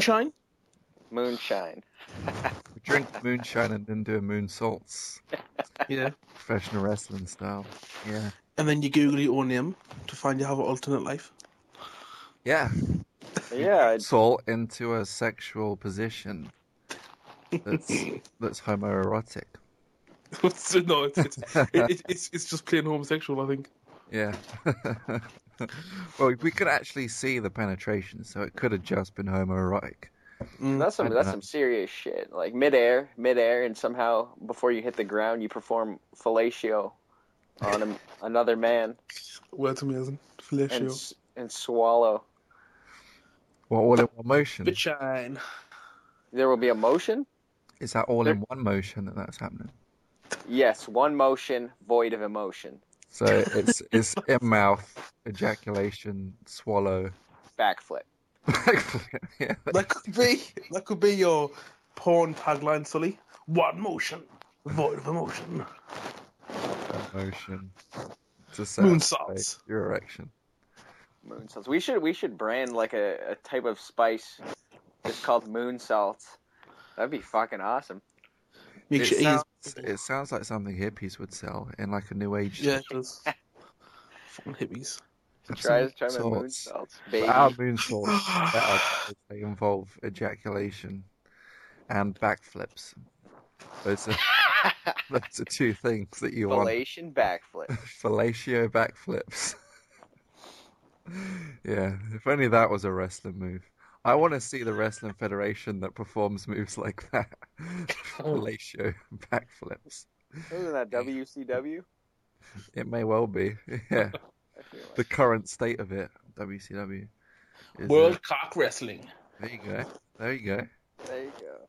Moonshine? Moonshine. We drink moonshine and then do a moonsaults. Yeah. Professional wrestling style. Yeah. And then you Google your own name to find you have an alternate life. Yeah. Yeah. Salt into a sexual position that's homoerotic. No, it's just plain homosexual, I think. Yeah. Well, we could actually see the penetration, so it could have just been homoerotic. That's some serious shit. Like midair, and somehow before you hit the ground, you perform fellatio on another man. Word's amazing. Fellatio. And swallow. Well, all in one motion. Bitchine. There will be a motion? Is that all in one motion that's happening? Yes, one motion, void of emotion. So it's in mouth, ejaculation, swallow, backflip. Yeah. That could be your porn tagline, Sully. One motion, void of emotion. Emotion. Moonsaults. Your erection. Moonsaults. We should brand like a type of spice just called moonsaults. That'd be fucking awesome. It sounds like something hippies would sell in like a new age. Yeah, it does. Fucking hippies. Try my moonsaults, baby. Our moonsaults they involve ejaculation and backflips. Those are two things that you want. Fellation backflip. Fellatio backflips. Yeah, if only that was a wrestling move. I want to see the wrestling federation that performs moves like that. Fellatio backflips. Isn't that WCW? It may well be. Yeah. The current state of it, WCW. World Cock Wrestling. There you go. There you go. There you go.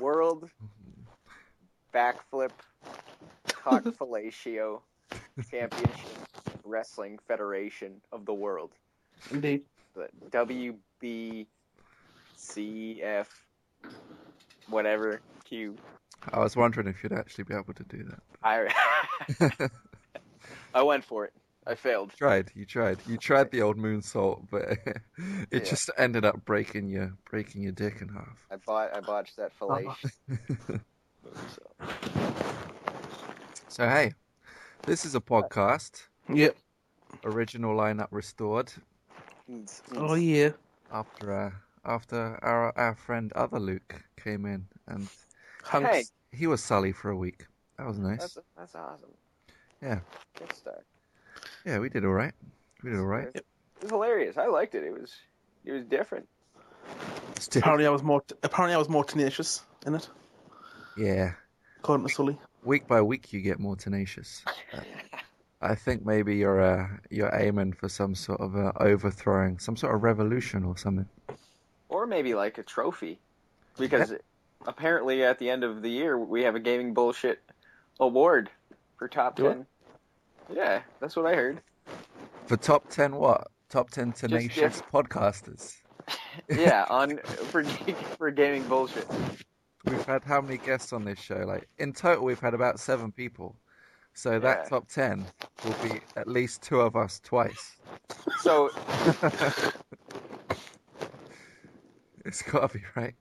World Backflip Cock Fellatio Championship Wrestling Federation of the World. Indeed. The WBCF whatever Q. I was wondering if you'd actually be able to do that. I went for it. I failed. You tried the old moonsault, but it just ended up breaking your dick in half. I botched that fellation. So hey, this is a podcast. Yep. Original lineup restored. Oh yeah. After our friend Other Luke came in and he was Sully for a week. That was nice. That's awesome. Yeah. Good start. Yeah, we did all right. Yep. It was hilarious. I liked it. It was different. Apparently, I was more tenacious in it. Yeah. According to Sully. Week by week, you get more tenacious. I think maybe you're aiming for some sort of overthrowing, some sort of revolution or something. Or maybe like a trophy, because apparently at the end of the year we have a gaming bullshit award for top 10. Yeah, that's what I heard. For top 10 what? Top 10 tenacious podcasters. Yeah, for gaming bullshit. We've had how many guests on this show? Like in total, we've had about 7 people. So that top 10 will be at least 2 of us twice. So it's got to be right.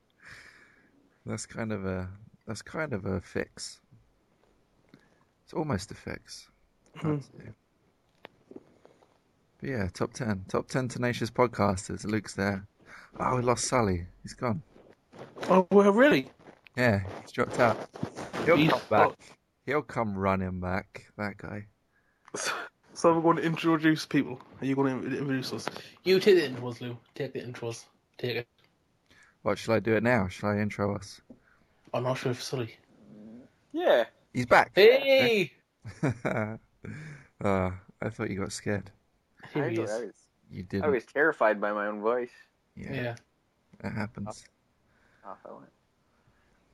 That's kind of a fix. It's almost a fix. But yeah, top 10 tenacious podcasters. Luke's there. Oh, we lost Sully. He's gone. Oh, well, really? Yeah, he's dropped out. He'll come back. He'll come running back, that guy. So we're going to introduce people. Are you going to introduce us? You take the intros, Lou. Take the intros. Take it. What, shall I do it now? Shall I intro us? I'm not sure if Sully. Yeah. He's back. Hey! I thought you got scared. You didn't. I was terrified by my own voice. Yeah. That happens. Off I went.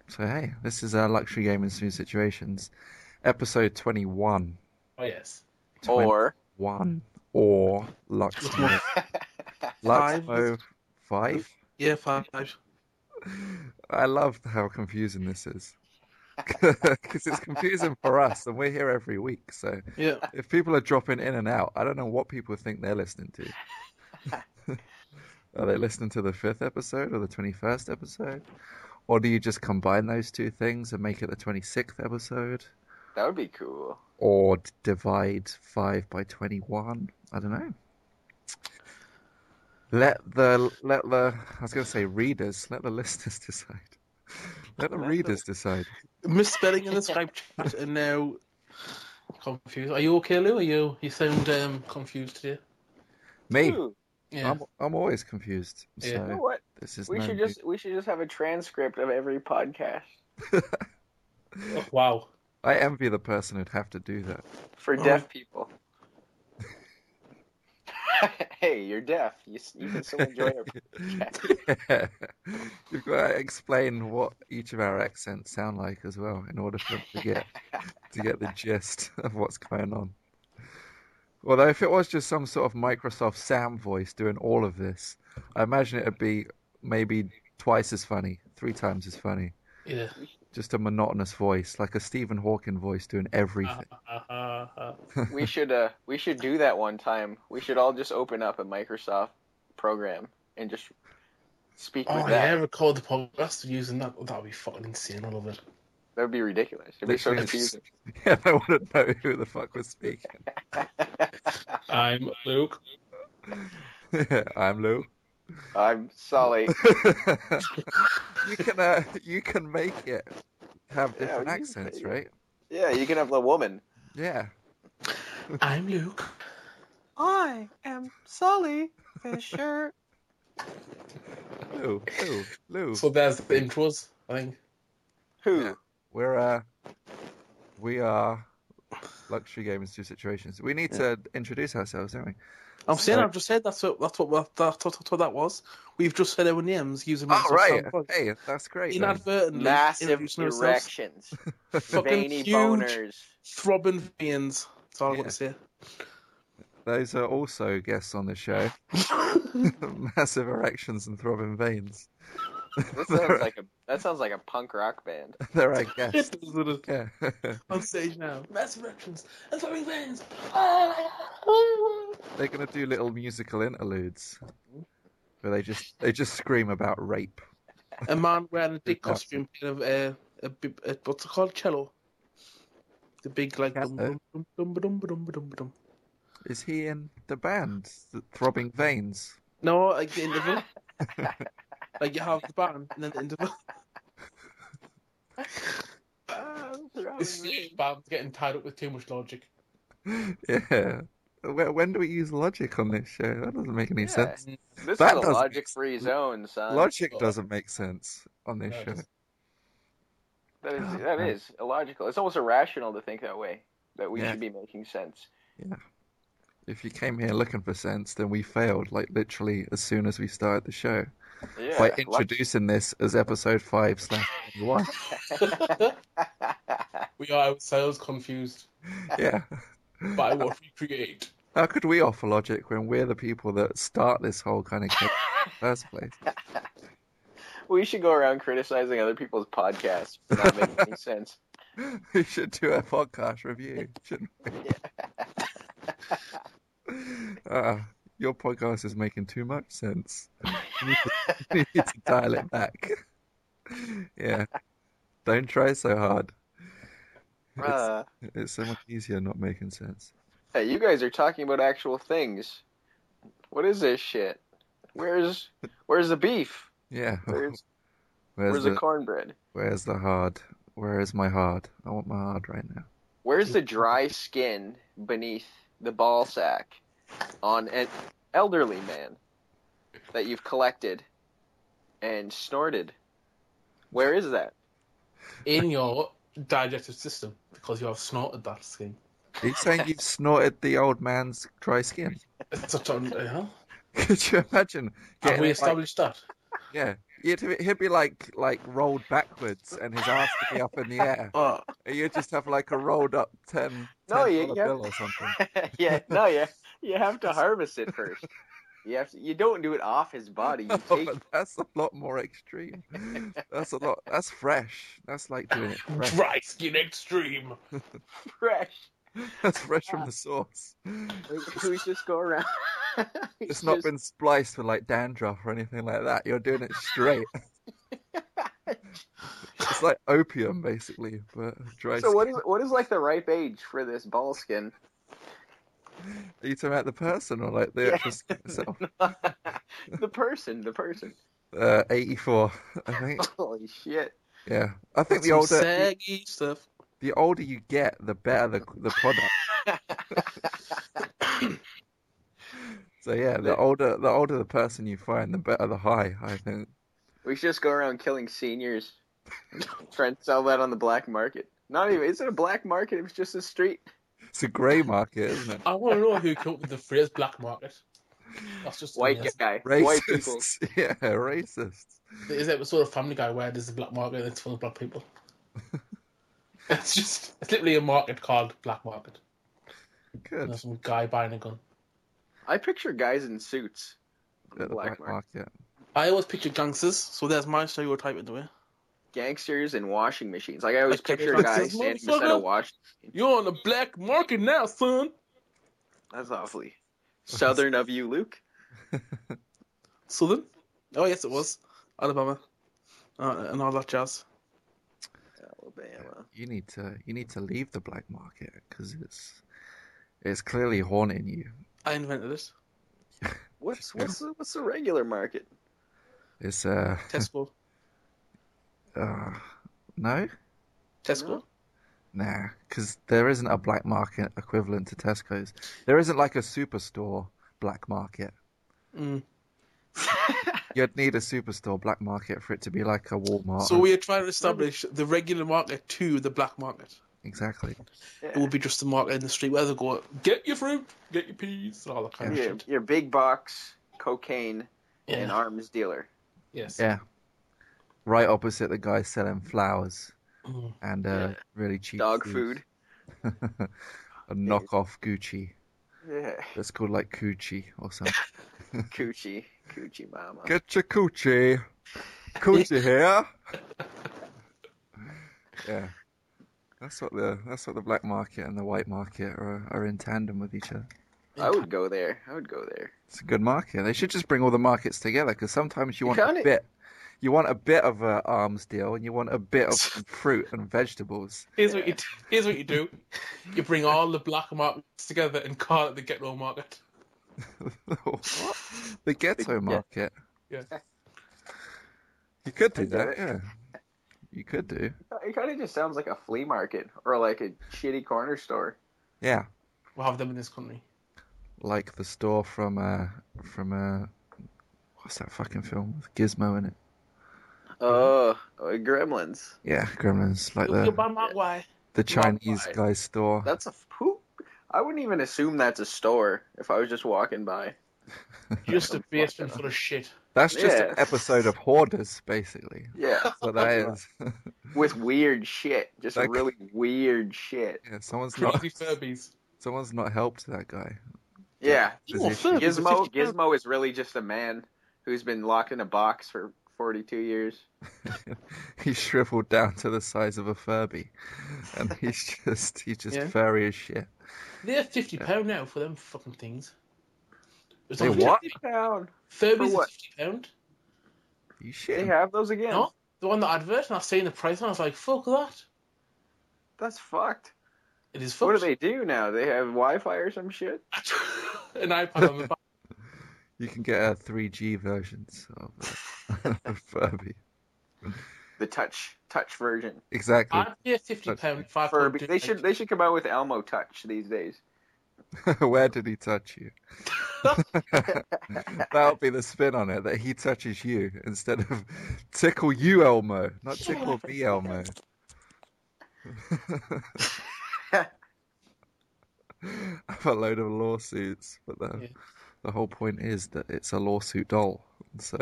So hey, this is our Luxury Gaming Smooth Situations, episode 21. Oh yes. 21 or Luxmo. Luxmo 5? Yeah, 5. I love how confusing this is. Because it's confusing for us, and we're here every week. So if people are dropping in and out, I don't know what people think they're listening to. Are they listening to the 5th episode or the 21st episode? Or do you just combine those two things and make it the 26th episode? That would be cool. Or divide 5 by 21? I don't know. Let the I was going to say readers, let the listeners decide. Let the readers decide. Misspelling in the Skype chat and now confused. Are you okay, Lou? You sound confused today. Me? Ooh, Yeah. I'm always confused. Yeah. So you know what? this is We should just have a transcript of every podcast Oh, wow. I envy the person who'd have to do that. for deaf people. Hey, you're deaf. You can still enjoy our podcast. Yeah. You've got to explain what each of our accents sound like as well, in order for them to get the gist of what's going on. Although if it was just some sort of Microsoft Sam voice doing all of this, I imagine it'd be maybe twice as funny, 3 times as funny. Yeah. Just a monotonous voice, like a Stephen Hawking voice doing everything. We should do that one time. We should all just open up a Microsoft program and just speak with that. Yeah, record the podcast using that. That would be fucking insane. I love it. That would be ridiculous. It'd be so confusing. Yeah, I wouldn't know who the fuck was speaking. I'm Luke. I'm Lou. I'm Sully. You can make it have different accents, right? Yeah, you can have the woman. Yeah. I'm Luke. I am Sully Fisher. Lou. So there's the intros, I think. Who? Yeah. We are Luxury Gamers 2 Situations. We need to introduce ourselves, don't we? I'm saying I've just said that's what that was. We've just said our names using Oh, Microsoft right. Sound. Hey, that's great. then. Inadvertently Massive introducing ourselves. erections. Fucking Veiny huge, boners. throbbing veins. That's all I Yeah. want to say. Those are also guests on the show. Massive erections and throbbing veins. That sounds like a punk rock band. They're our guests. Yeah. On stage now. Massive erections and throbbing veins. They're gonna do little musical interludes where they just scream about rape. A man wearing a big costume of what's it called? Cello. The big like dum dum dum dum dum dum dum dum. Is he in the band, the Throbbing Veins? No, like the interval. Like you have the band and then the interval. This band's getting tied up with too much logic. Yeah. When do we use logic on this show? That doesn't make any sense. This That is a doesn't- logic-free zone, son. Logic doesn't make sense on this No, show. That is illogical. It's almost irrational to think that way. That we Yeah. should be making sense. Yeah. If you came here looking for sense, then we failed, like literally as soon as we started the show. Yeah. By introducing this as episode 5/1. We are ourselves confused Yeah. by what we create. How could we offer logic when we're the people that start this whole kind of thing in the first place? We should go around criticizing other people's podcasts for not making any sense. We should do a podcast review, shouldn't we? Your podcast is making too much sense. You need to dial it back. Yeah. Don't try so hard. It's so much easier not making sense. Hey, you guys are talking about actual things. What is this shit? Where's the beef? Yeah. Where's the cornbread? Where's the hard? Where is my hard? I want my hard right now. Where's the dry skin beneath the ball sack on an elderly man that you've collected and snorted? Where is that? In your digestive system, because you have snorted that skin. Are you saying you've snorted the old man's dry skin? It's such a, Could you imagine? have we it, established that? Yeah. He'd be like rolled backwards, and his ass would be up in the air. And you'd just have like a rolled up $10 bill or something. You have to harvest it first. You don't do it off his body. You Oh, take but that's a lot more extreme. That's fresh. That's like doing it fresh. Dry skin extreme. fresh. That's fresh from the source. We just go around. It's not been spliced with like dandruff or anything like that. You're doing it straight. It's like opium, basically, but dry So skin. what is like the ripe age for this ball skin? Are you talking about the person or like the Yeah. actual skin itself? The person. 84, I think. Holy shit. Yeah, I think Some saggy stuff. the older you get, the better the product. So yeah, the older the person you find, the better the high, I think. We should just go around killing seniors, trying to sell that on the black market. Not even, is it a black market? It's just a street. It's a grey market, isn't it? I want to know who came up with the phrase black market. That's just White amazing. guy. White people. Racists. Yeah, racists. There's an episode of Family Guy where there's a black market and it's full of black people. It's literally a market called black market. Good. There's some guy buying a gun. I picture guys in suits on the At the black black market. market. I always picture gangsters, so there's my stereotype in the way. Gangsters and washing machines. Like I always Like picture gangsters, guys standing beside a motherfucker. washing machine. You're on the black market now, son. That's awfully southern of you, Luke. Southern? Oh yes, it was Alabama, and all that jazz. Alabama. You need to leave the black market because it's clearly haunting you. I invented it. What's the regular market? It's Tesco. no, Tesco. nah, because there isn't a black market equivalent to Tesco's. There isn't like a superstore black market. Mm. You'd need a superstore black market for it to be like a Walmart. So we are trying to establish the regular market to the black market. Exactly. It will be just the market in the street where they go, get your fruit, get your peas, all that kind of shit. Your big box cocaine Yeah. and arms dealer. Yes. Yeah. Right opposite the guy selling flowers Mm. and really cheap Dog food. A knockoff Gucci. Yeah. That's called like Coochie or something. Coochie mama. Get your Coochie. Coochie here. Yeah. That's what the black market and the white market are in tandem with each other. I would go there. It's a good market. They should just bring all the markets together because sometimes you want kinda- a bit. You want a bit of a arms deal and you want a bit of some fruit and vegetables. Here's what you do. You bring all the black markets together and call it the ghetto market. What? The ghetto market. Yeah. You could do I get that, it. yeah. You could do. It kind of just sounds like a flea market or like a shitty corner store. Yeah. We'll have them in this country. Like the store from what's that fucking film with Gizmo in it? Oh, Gremlins. Yeah, Gremlins, like You'll buy my why. the Chinese Right. guy's store. That's a who? I wouldn't even assume that's a store if I was just walking by. Just a basement full of shit. That's just Yeah. an episode of Hoarders, basically. Yeah, That's what that is. with weird shit, just Like- really weird shit. Yeah, someone's Crazy Furbies. not helped that guy. Yeah, Oh, Position. Furbies are 50 pounds. Gizmo is really just a man who's been locked in a box for 42 years. He's shriveled down to the size of a Furby, and he's just Yeah. furry as shit. They're £50 now for them fucking things. It's They like what? Pound. Furbies For what? are £50. You They shit. have those again. No, they're on the advert, and I seen the price, and I was like, "Fuck that!" That's fucked. It is What do fucked. they do now? They have Wi-Fi or some shit? An iPad on the back. You can get 3G versions of Furby. The touch version. Exactly. I'd pay £50 if I Furby. could. They should come out with Elmo Touch these days. Where did he touch you? That'll be the spin on it, that he touches you instead of tickle you, Elmo, not tickle me, Elmo. I have a load of lawsuits, but the whole point is that it's a lawsuit doll, so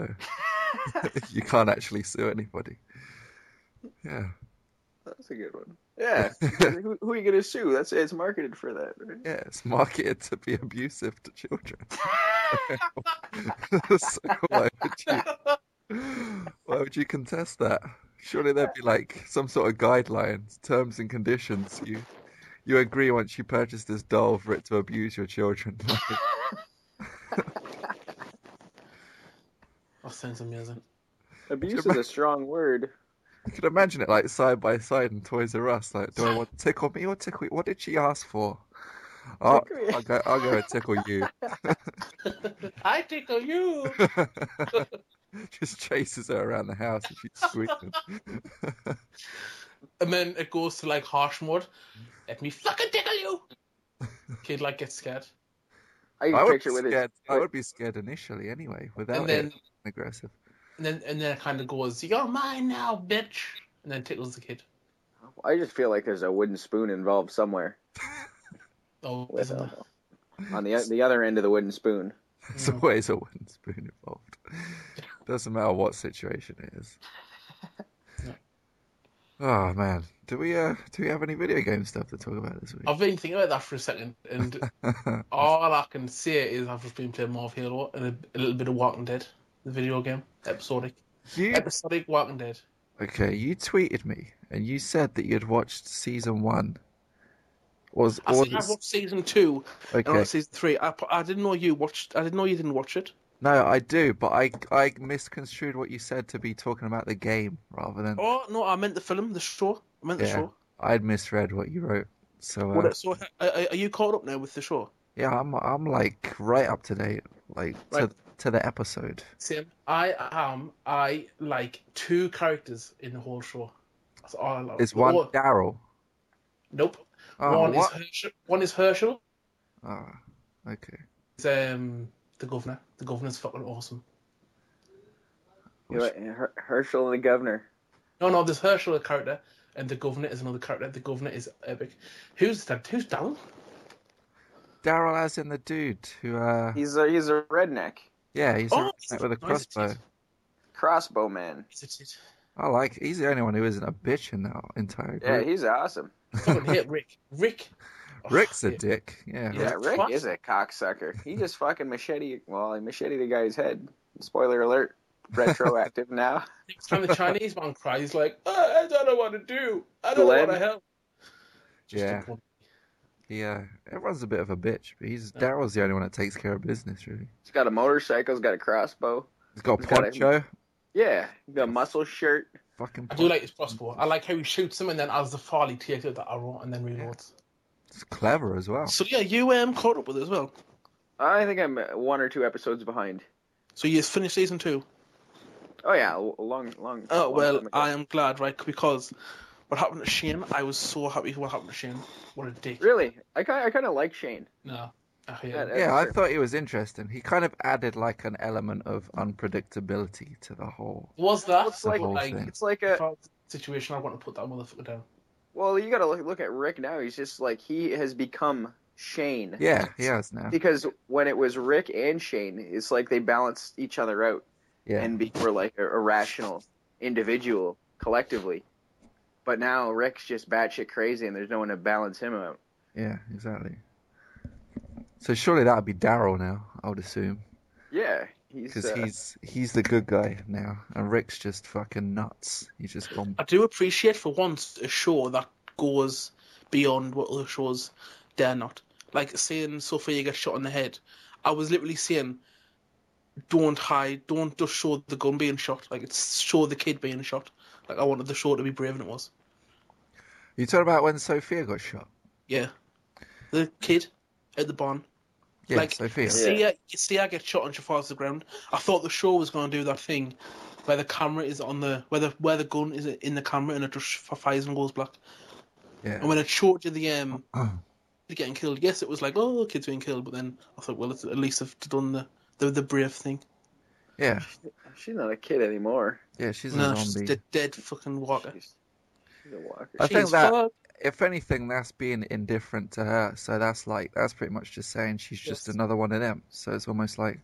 you can't actually sue anybody. Yeah. That's a good one. Yeah. who are you gonna sue? It's marketed for that, right? Yeah, it's marketed to be abusive to children. So why would you contest that? Surely there'd be like some sort of guidelines, terms and conditions. You agree once you purchase this doll for it to abuse your children. That sounds amazing. Abuse is a strong word. I can imagine it like side by side in Toys R Us. Like, do I want to tickle me or tickle you? What did she ask for? Oh, I'll go and tickle you. I tickle you. Just chases her around the house and she's squeaking. And then it goes to like harsh mode. Let me fucking tickle you. Kid like gets scared. I would be scared. I would be scared initially anyway, without it aggressive. And then it kind of goes, "You're mine now, bitch," and then tickles the kid. I just feel like there's a wooden spoon involved somewhere. Oh, on the other end of the wooden spoon. There's always a wooden spoon involved. Doesn't matter what situation it is. No. Oh man, do we have any video game stuff to talk about this week? I've been thinking about that for a second, and all I can say is I've just been playing more of Halo and a little bit of Walking Dead, the video game, episodic Walking Dead. Okay, you tweeted me and you said that you'd watched season 1. I watched season 2 and not season 3. I didn't know you watched. I didn't know you didn't watch it. No, I do, but I misconstrued what you said to be talking about the game rather than. Oh no, I meant the film, the show. I meant the show. I'd misread what you wrote. So. So are you caught up now with the show? Yeah, I'm like right up to date, like to the episode. Same. I like 2 characters in the whole show. That's all I love. Is one Daryl? Nope. Oh, one is Herschel. Oh, okay. It's the governor. The governor's fucking awesome. Herschel and the governor. No, there's Herschel, a character, and the governor is another character. The governor is epic. Who's Daryl? Daryl, as in the dude who. He's a redneck. Yeah, he's a redneck with a crossbow. Crossbow man. He's the only one who isn't a bitch in that entire group. Yeah, he's awesome. I fucking hate Rick. Rick's a dick. Yeah. Yeah, Rick is a cocksucker. He just fucking macheted the guy's head. Spoiler alert. Retroactive now. Next time the Chinese man cries, he's like, I don't know what to do. I don't know what to help. Yeah, everyone's a bit of a bitch, but Daryl's the only one that takes care of business, really. He's got a motorcycle, he's got a crossbow. He's got a poncho. He's got a muscle shirt. Fucking I do like his crossbow. I like how he shoots him and then as the fall he takes out the arrow and then reloads. It's clever as well. So yeah, you caught up with it as well. I think I'm 1 or 2 episodes behind. So you finished season 2? Oh yeah, long. Oh well, I am glad, right? Because what happened to Shane, I was so happy. What happened to Shane? What a dick! Really, I kind of like Shane. No, I thought he was interesting. He kind of added like an element of unpredictability to the whole. Was that? It's like a situation. I want to put that motherfucker down. Well, you gotta look at Rick now. He's just like he has become Shane. Yeah, he has now. Because when it was Rick and Shane, it's like they balanced each other out. Yeah. And were like a rational individual collectively. But now Rick's just batshit crazy and there's no one to balance him out. Yeah, exactly. So surely that would be Daryl now, I would assume. Yeah. Because he's the good guy now. And Rick's just fucking nuts. He's just gone. I do appreciate for once a show that goes beyond what other shows dare not. Like saying Sophia gets shot in the head. I was literally saying, don't hide, don't just show the gun being shot. Like, it's show the kid being shot. Like, I wanted the show to be brave, and it was. You talking about when Sophia got shot? Yeah. The kid at the barn. Yeah, like, Sophia. You see her get shot and she falls to the ground. I thought the show was going to do that thing where the camera is on the... Where the gun is in the camera and it just fires and goes black. Yeah. And when it showed you the getting killed, yes, it was like, oh, kid's being killed, but then I thought, well, at least they've done the brave thing. Yeah. She's not a kid anymore. Yeah, she's a zombie. She's a dead fucking walker. She's a walker. I think that, if anything, that's being indifferent to her. So that's pretty much just saying she's just another one of them. So it's almost like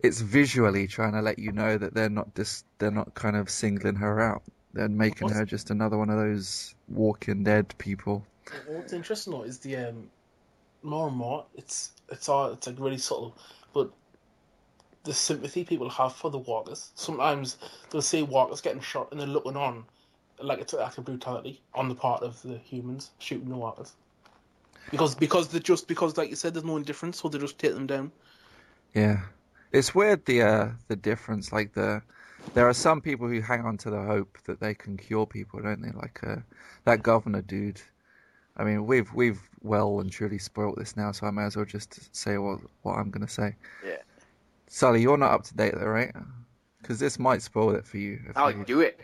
it's visually trying to let you know that they're not kind of singling her out. They're making her just another one of those Walking Dead people. What's interesting though is the more and more it's like really subtle, but the sympathy people have for the walkers. Sometimes they'll see walkers getting shot and they're looking on like it's an act of brutality on the part of the humans shooting the walkers. because like you said, there's no indifference, so they just take them down. Yeah, it's weird the difference. Like there are some people who hang on to the hope that they can cure people, don't they? Like that governor dude. I mean, we've well and truly spoilt this now, so I may as well just say what I'm gonna say. Yeah. Sully, you're not up to date though, right? Because this might spoil it for you. Oh, do it.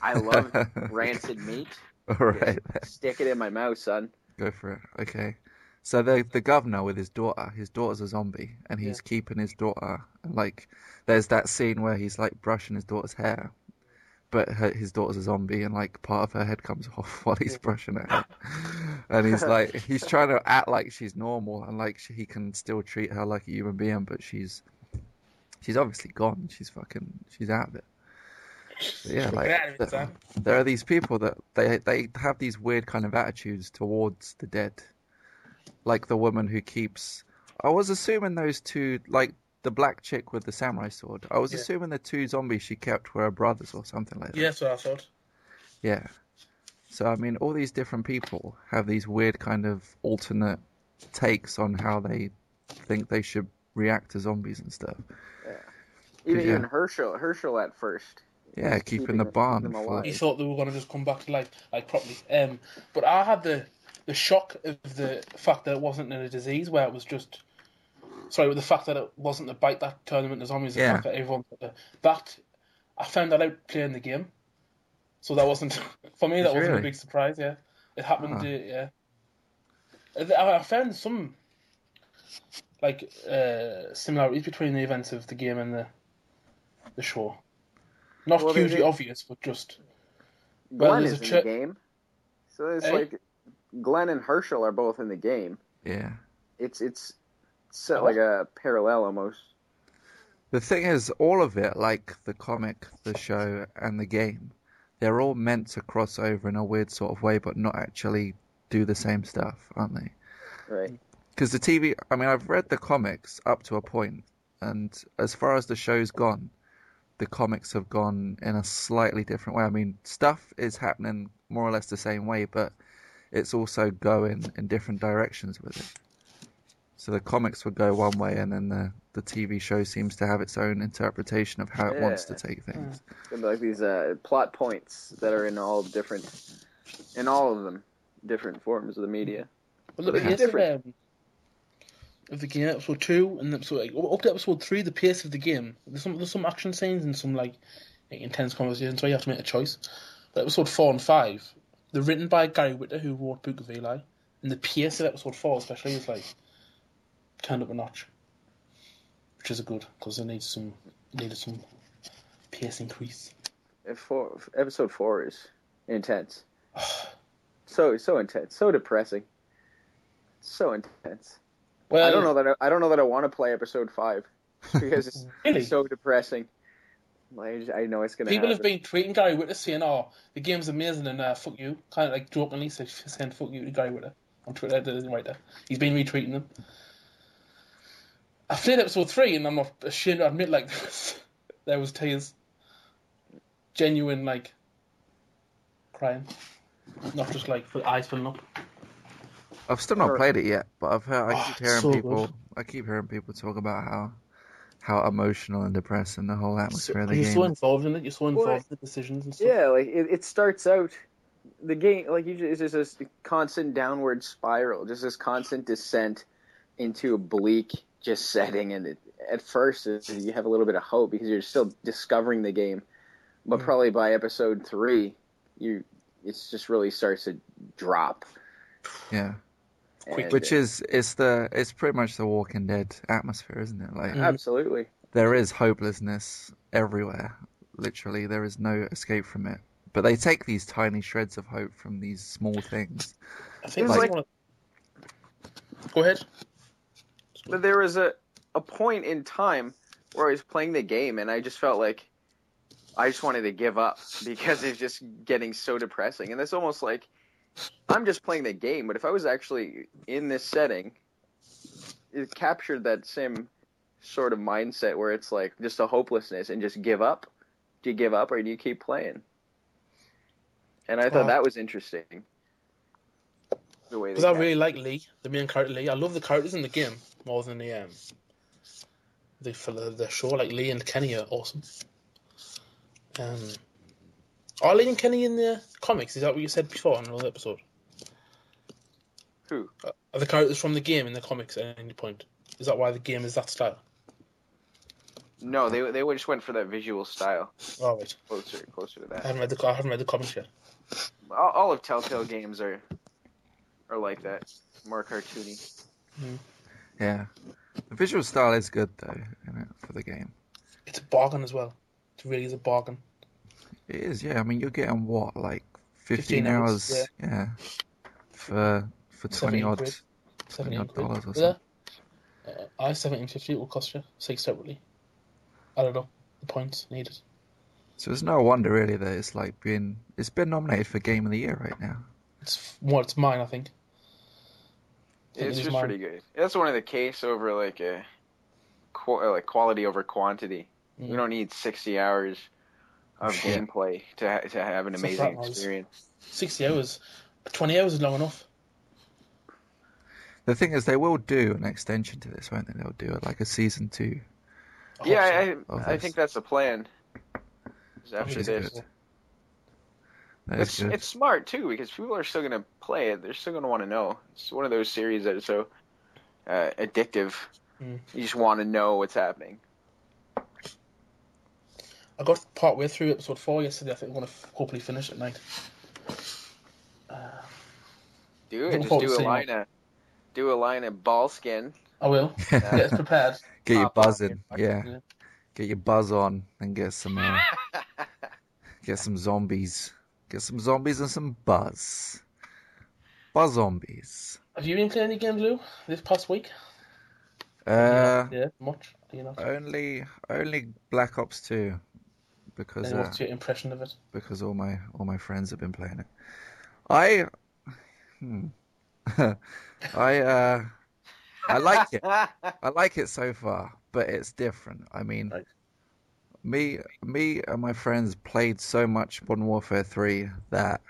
I love rancid meat. All right, Just stick it in my mouth, son. go for it. Okay. So the governor with his daughter's a zombie, and he's keeping his daughter. And like, there's that scene where he's like brushing his daughter's hair, but his daughter's a zombie, and like part of her head comes off while he's brushing her hair. And he's trying to act like she's normal, and like he can still treat her like a human being, but she's obviously gone. She's out of it. But yeah, like there are these people that they have these weird kind of attitudes towards the dead. Like the woman who keeps. I was assuming those two, like the black chick with the samurai sword. I was assuming the two zombies she kept were her brothers or something like that. Yeah, that's what I thought. Yeah. So I mean, all these different people have these weird kind of alternate takes on how they think they should react to zombies and stuff. Yeah. Even Herschel at first. Yeah, keeping the barn them alive. He thought they were going to just come back to life, like properly. But I had the shock of the fact that it wasn't a disease, where it was just. Sorry, with the fact that it wasn't a bite that turned them into zombies. The fact that everyone that I found that out playing the game, so that wasn't for me. That wasn't a big surprise. Yeah, it happened. Yeah, I found some like similarities between the events of the game and the show. Not hugely obvious, but just. Glenn is in the game, so it's like Glenn and Herschel are both in the game. Yeah, it's set like a parallel almost. The thing is, all of it, like the comic, the show, and the game, they're all meant to cross over in a weird sort of way, but not actually do the same stuff, aren't they? Right. Because the TV, I mean, I've read the comics up to a point, and as far as the show's gone, the comics have gone in a slightly different way. I mean, stuff is happening more or less the same way, but it's also going in different directions with it. So the comics would go one way, and then the TV show seems to have its own interpretation of how it wants to take things. It's gonna be like these plot points that are in all of them, different forms of the media. Well, the pace of the game, episode 2, and episode up to episode 3, the pace of the game. There's some action scenes and some like intense conversations, so you have to make a choice. But episode 4 and 5, they're written by Gary Whitta, who wrote Book of Eli, and the pace of episode 4 especially is like turned up a notch, which is good because it needed some pace increase. Episode 4 is intense. so intense, so depressing, so intense. Well, I don't know that I want to play episode 5 because it's really? So depressing. I know it's gonna. People have been tweeting Gary Whitta saying, "Oh, the game's amazing," and fuck you, kind of like jokingly saying "fuck you" to Gary Whitta on Twitter. Right there, he's been retweeting them. I played episode 3, and I'm not ashamed to admit, like there was tears, genuine like crying, not just like the eyes filling up. I've still not played it yet, but I keep hearing people talk about how emotional and depressing the whole atmosphere of the game. You're so involved in it. You're so involved in the decisions and stuff. Yeah, like it starts out the game like usually it's just this constant downward spiral, just this constant descent into a bleak just setting, and at first you have a little bit of hope because you're still discovering the game, but probably by episode 3 it just really starts to drop. Yeah. Which is it's pretty much the Walking Dead atmosphere, isn't it? Like absolutely, there is hopelessness everywhere. Literally, there is no escape from it. But they take these tiny shreds of hope from these small things. I think Go ahead. But there was a point in time where I was playing the game, and I just felt like I just wanted to give up because it's just getting so depressing, and it's almost like. I'm just playing the game, but if I was actually in this setting, it captured that same sort of mindset where it's like just a hopelessness and just give up. Do you give up or do you keep playing? And I thought that was interesting. the way they Because I catch. really like Lee, the main character Lee. I love the characters in the game more than the show. Like Lee and Kenny are awesome. Are Lee and Kenny in the comics? Is that what you said before in another episode? Who? Are the characters from the game in the comics at any point? Is that why the game is that style? No, they just went for that visual style. Oh, right. Closer to that. I haven't read the comics yet. All of Telltale games are like that, more cartoony. Yeah. The visual style is good though, for the game. It's a bargain as well. It really is a bargain. It is, yeah. I mean, you're getting what, like 15 hours, yeah, for 20 odd, quid. 20 odd quid. dollars or something. I 17.50 it will cost you 6 separately. I don't know the points needed. So it's no wonder really that it's been nominated for Game of the Year right now. It's mine, I think. It's just pretty good. That's one of the case over like a quality over quantity. We don't need 60 hours of gameplay to have an amazing experience. 60 hours, 20 hours is long enough. The thing is, they will do an extension to this, won't they? They'll do it like a season 2. I think that's the plan. After this. Good. It's smart too because people are still gonna play it. They're still gonna want to know. It's one of those series that is so addictive. You just want to know what's happening. I got part way through episode 4 yesterday. I think I'm gonna hopefully finish at night. Do it. Just do a line of ball skin. I will. Get prepared. Get your buzz in. Yeah. Get your buzz on and get some zombies. Get some zombies and some buzz. Buzz zombies. Have you been playing any games, Lou, this past week? Much? Do you not? Only Black Ops 2 because what's your impression of it? Because all my friends have been playing it. I like it. I like it so far, but it's different. I mean, me and my friends played so much Modern Warfare 3 that,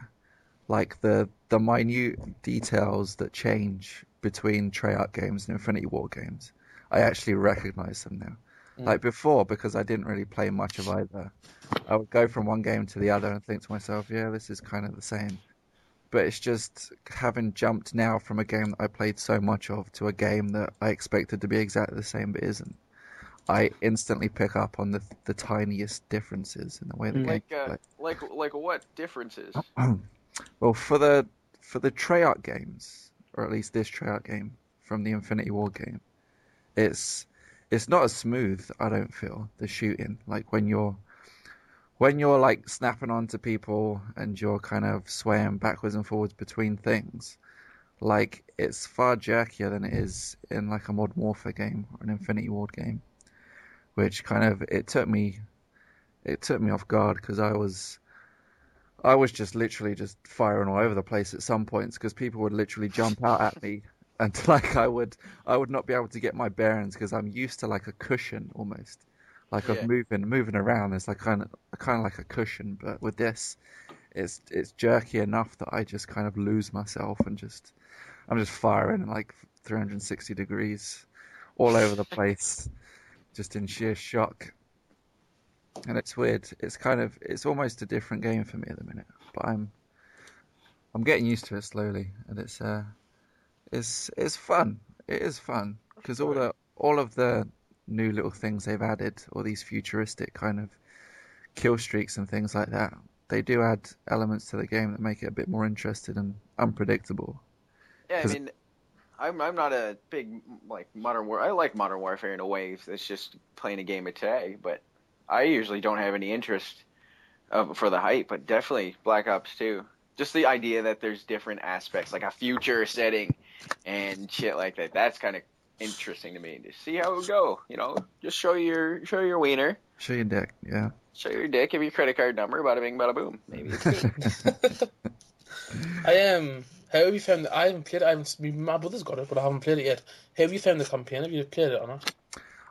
like, the minute details that change between Treyarch games and Infinity War games, I actually recognize them now. Like before, because I didn't really play much of either, I would go from one game to the other and think to myself, yeah, this is kind of the same. But it's just having jumped now from a game that I played so much of to a game that I expected to be exactly the same but isn't. I instantly pick up on the tiniest differences in the way the game plays. Like what differences? Well, for the Treyarch games, or at least this Treyarch game from the Infinity War game, it's not as smooth. I don't feel the shooting like when you're like snapping onto people and you're kind of swaying backwards and forwards between things, like it's far jerkier than it is in like a Modern Warfare game or an Infinity Ward game, which kind of it took me off guard because I was just literally just firing all over the place at some points because people would literally jump out at me and like I would not be able to get my bearings because I'm used to like a cushion almost. Like of moving around, it's like kind of like a cushion, but with this, it's jerky enough that I just kind of lose myself and I'm just firing like 360 degrees all over the place, just in sheer shock. And it's weird. It's almost a different game for me at the minute, but I'm getting used to it slowly, and it's fun. It is fun because all of the new little things they've added, all these futuristic kind of kill streaks and things like that, they do add elements to the game that make it a bit more interesting and unpredictable. Yeah, I mean, I'm not a big like I like Modern Warfare in a way. It's just playing a game of tag, but I usually don't have any interest for the hype. But definitely Black Ops 2. Just the idea that there's different aspects, like a future setting and shit like that. That's kind of interesting to me to see how it would go. Just show your wiener. Show your dick, yeah. Show your dick, give your credit card number, bada bing, bada boom. Maybe it's good. How have you found it? I haven't played it. My brother's got it, but I haven't played it yet. How have you found the campaign? Have you played it or not?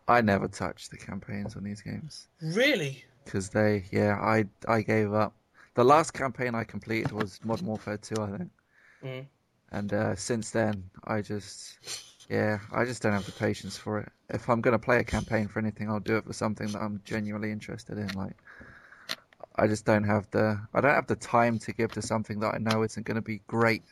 I never touch the campaigns on these games. Really? Because I gave up. The last campaign I completed was Modern Warfare 2, I think. And since then, I just don't have the patience for it. If I'm going to play a campaign for anything, I'll do it for something that I'm genuinely interested in. Like, I just I don't have the time to give to something that I know isn't going to be great.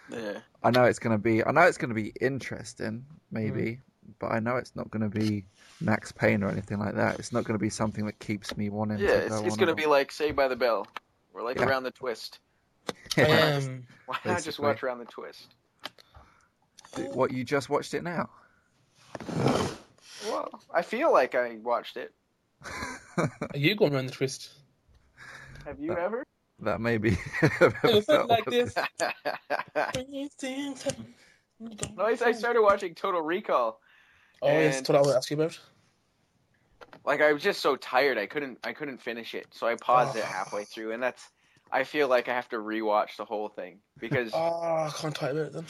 Yeah. I know it's going to be interesting, maybe, but I know it's not going to be Max Payne or anything like that. It's not going to be something that keeps me wanting Yeah, to it's go it's on gonna and be like Saved by the Bell. We're like yeah, around the twist. I Why yeah, not just am. why not just basically. watch Around the Twist? What, you just watched it now? Well, I feel like I watched it. Are you going around the twist? Have you That ever? that maybe I've ever Never felt felt like was this. No, I started watching Total Recall, Oh yes, and that's what I was asking about. like I was just so tired I couldn't finish it, so I paused it Oh, halfway through, and I feel like I have to rewatch the whole thing because I can't talk about it then.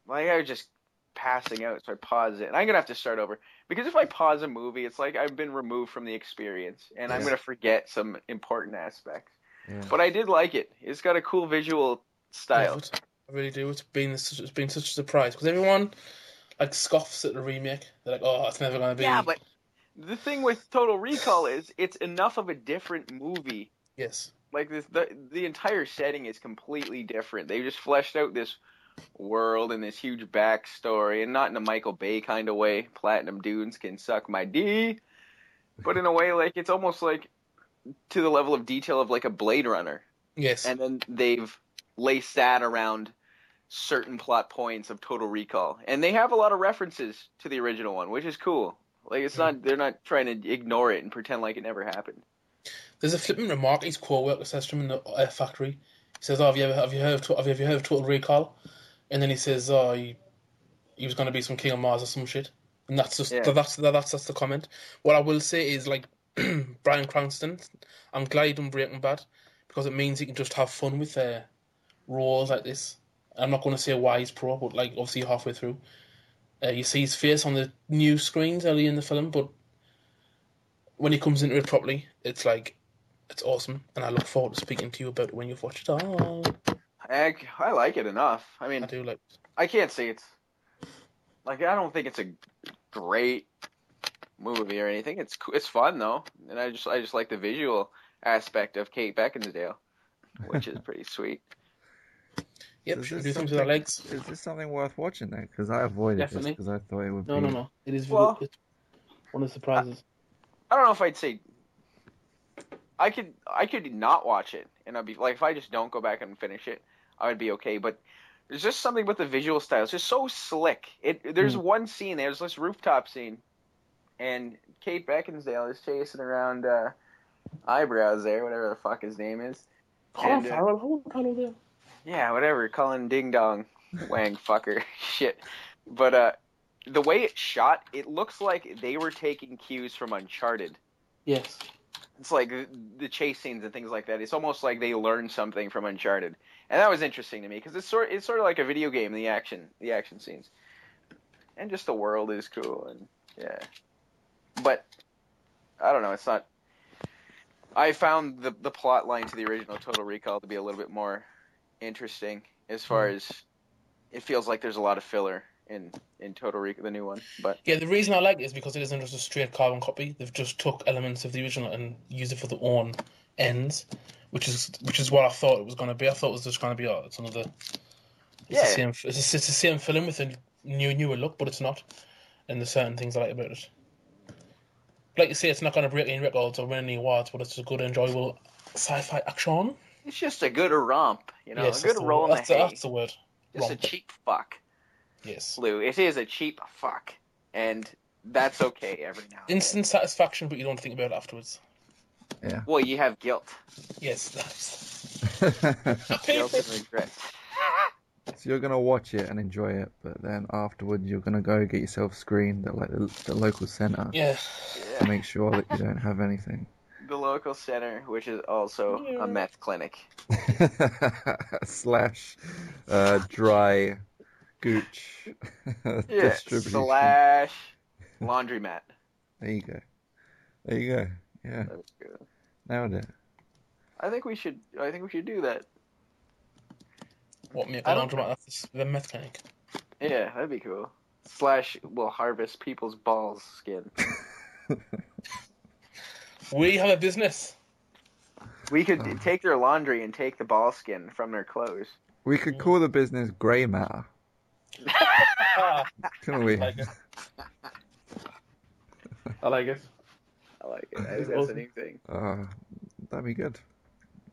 like I was just passing out, so I paused it, and I'm gonna have to start over because if I pause a movie, it's like I've been removed from the experience, and I'm yeah, gonna forget some important aspects. yeah. But I did like it. It's got a cool visual Love style. it. I really do. It's been such a surprise because everyone like scoffs at the remake. They're like, oh, it's never gonna Yeah, be. but the thing with Total Recall is it's enough of a different movie. Yes. Like the entire setting is completely different. They just fleshed out this world and this huge backstory, and not in a Michael Bay kind of way. Platinum dudes can suck my D, but in a way like it's almost like to the level of detail of like a Blade Runner. Yes. And then they've laced that around certain plot points of Total Recall, and they have a lot of references to the original one, which is cool. Like it's not they're not trying to ignore it and pretend like it never happened. There's a flippant remark his co-worker says to him in the factory. He says, "Oh, have you heard of Total Recall?" And then he says, "Oh, he was going to be some king of Mars or some shit." And that's just Yeah, that's the comment. What I will say is like Bryan Cranston. I'm glad he done Breaking Bad because it means he can just have fun with roles like this. I'm not going to say why he's pro, but like obviously halfway through, you see his face on the new screens early in the film, but when he comes into it properly, it's like it's awesome, and I look forward to speaking to you about it when you've watched it all. I like it enough. I I mean, do like. I can't say it's like I don't think it's a great movie or anything. It's fun though, and I just like the visual aspect of Kate Beckinsale, which is pretty sweet. So Yep, she can do things with her legs. is this something worth watching then? Because I avoided this Definitely. because I thought it would No, no, be. no. It is. Well, It's one of the I, surprises. I don't know if I'd say I could not watch it, and I'd be like, if I just don't go back and finish it, I would be okay. But there's just something with the visual style. It's just so slick. There's Mm. one scene. There's this rooftop scene, and Kate Beckinsale is chasing around Eyebrows there, whatever the fuck his name is, Colin and Farrell, hold on there. yeah, whatever, Colin Ding Dong, Wang fucker, shit. But the way it's shot, it looks like they were taking cues from Uncharted. Yes. It's like the chase scenes and things like that. It's almost like they learned something from Uncharted, and that was interesting to me because it's sort of like a video game. The action scenes, and just the world is cool, and yeah. But I don't know. It's not. I found the plot line to the original Total Recall to be a little bit more interesting as far as it feels like there's a lot of filler in Total Recall, the new one. But Yeah, the reason I like it is because it isn't just a straight carbon copy. They've just took elements of the original and used it for their own ends, which is what I thought it was going to be. I thought it was just going to be it's another. It's the yeah, same. It's the same film with a newer look, but it's not. And there's certain things I like about it. Like you say, it's not going to break any records or win any awards, but it's a good, enjoyable sci-fi action. it's just a good romp, a Yes, good roll in the hay. that's the word. Just a Romp. cheap fuck. Yes. Lou, it is a cheap fuck, and that's okay every now and then. Instant satisfaction, but you don't think about it afterwards. Yeah. Well, you have guilt. Yes, that's. Guilt and regret. So you're gonna watch it and enjoy it, but then afterwards you're gonna go get yourself screened at like the local centre Yeah. to make sure that you don't have anything. The local center, which is also a meth clinic. Slash dry gooch Yeah, distribution. slash laundromat. There you go. There you go. Yeah, That was good. nailed it. I think we should do that. What, make a I don't laundromat at the meth clinic? Yeah, that'd be cool. / we'll harvest people's balls skin. We have a business. We could take their laundry and take the ball skin from their clothes. We could call the business Grey Matter. Couldn't we? I like it. I like it. I like it. I think that's a new thing. That'd be good.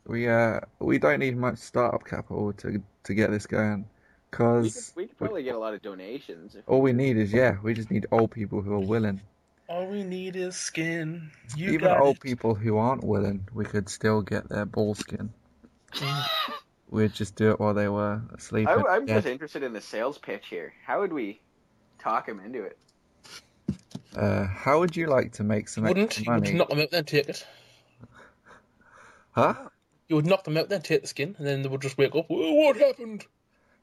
We don't need much startup capital to get this going, because We could probably get a lot of donations. all we need is we just need old people who are willing. All we need is skin. You Even got old it. people who aren't willing, we could still get their ball skin. We'd just do it while they were asleep. I'm just interested in the sales pitch here. How would we talk them into it? How would you like to make some extra You would money? knock them out then take it. Huh? You would knock them out then take the skin, and then they would just wake up. Oh, what happened?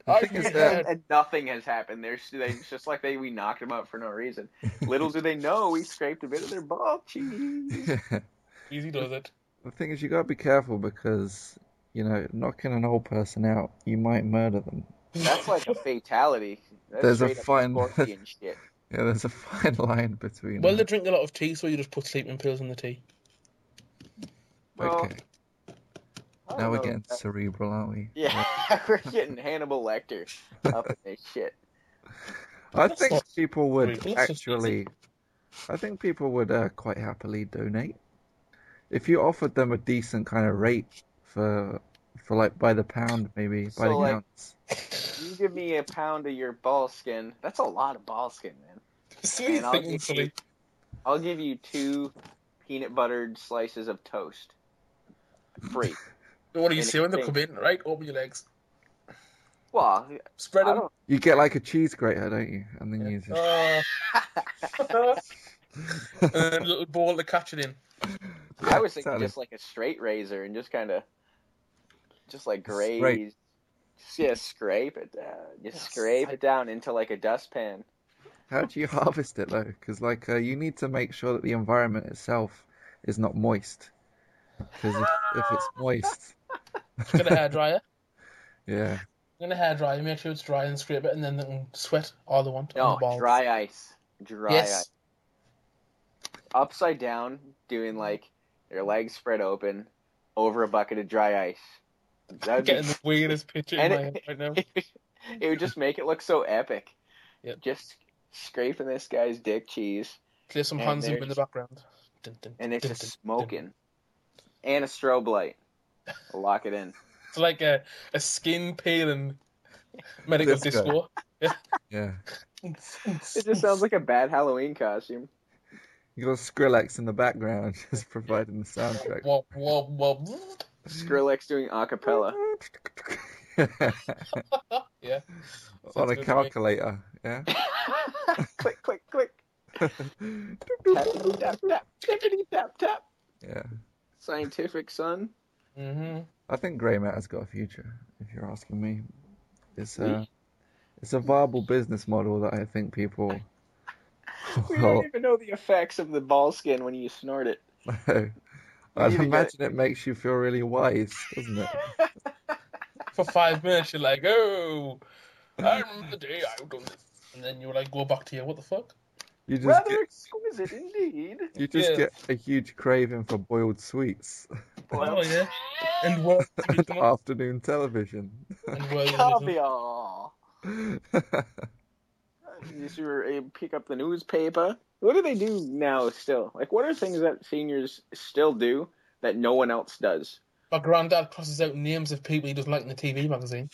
And nothing has happened. It's just like we knocked them out for no reason. Little do they know we scraped a bit of their ball cheese. Easy does it. The thing is, you gotta be careful because, knocking an old person out, you might murder them. That's like a fatality. That's There's a straight up fine- scorpion shit. Yeah, there's a fine line between. Well, they drink a lot of tea, so you just put sleeping pills in the tea. Well, Okay. Now we're getting cerebral, aren't we? Yeah, we're getting Hannibal Lecter up in this shit. I think people would cerebral, that's just actually. I think people would quite happily donate if you offered them a decent kind of rate for like by the pound, maybe by So, the like, ounce. You give me a pound of your ball skin. That's a lot of ball skin, man. Sweet thinking, silly. I'll give you 2 peanut buttered slices of toast. Free. What do you say when they come in? Right, open your legs. Well, Spread them. You get like a cheese grater, don't you? And then you just. And a little bowl to catch it in. I was thinking exactly. just like a straight razor and just kind of, just like graze. Scrape. Yeah, scrape it down. Just scrape it down into like a dustpan. How do you harvest it though? Because you need to make sure that the environment itself is not moist. Because if it's moist, Get a hairdryer. yeah. Get a hairdryer, make sure it's dry and scrape it, and then they can sweat all they want on No, the balls. dry ice. Dry Yes. ice. Upside down, doing like their legs spread open over a bucket of dry ice. That'd Getting the weirdest picture in And my head right now. It would just make it look so epic. Yep. Just scraping this guy's dick cheese. Play some And Hans Zimmer in there's- the background. Dun, dun, And it's dun, just dun, dun. smoking. And a strobe light. Lock it in. It's like a skin peeling medical Disco. disco. Yeah. It just sounds like a bad Halloween costume. You got Skrillex in the background just providing the soundtrack. Whoa, whoa, whoa. Skrillex doing a cappella. Yeah. On Sounds a good to me. calculator, yeah. Click, click, click. Tappity tap tap. Tippity tap tap. Yeah. Scientific, son. Mm-hmm. I think grey matter's got a future, if you're asking me. It's Me? a viable business model that I think people. We don't even know the effects of the ball skin when you snort it. I'd need to imagine it makes you feel really wise, doesn't it? For 5 minutes, you're like, oh, I remember the day I done this. And then you like go back to your, what the fuck? You just Rather exquisite indeed. get Yeah. a huge craving for boiled sweets Oh, yeah. And work to meet and them up. afternoon television. And work to meet them up. Caviar. You pick up the newspaper. What do they do now still? Like, what are things that seniors still do that no one else does? My granddad crosses out names of people he doesn't like in the TV magazine.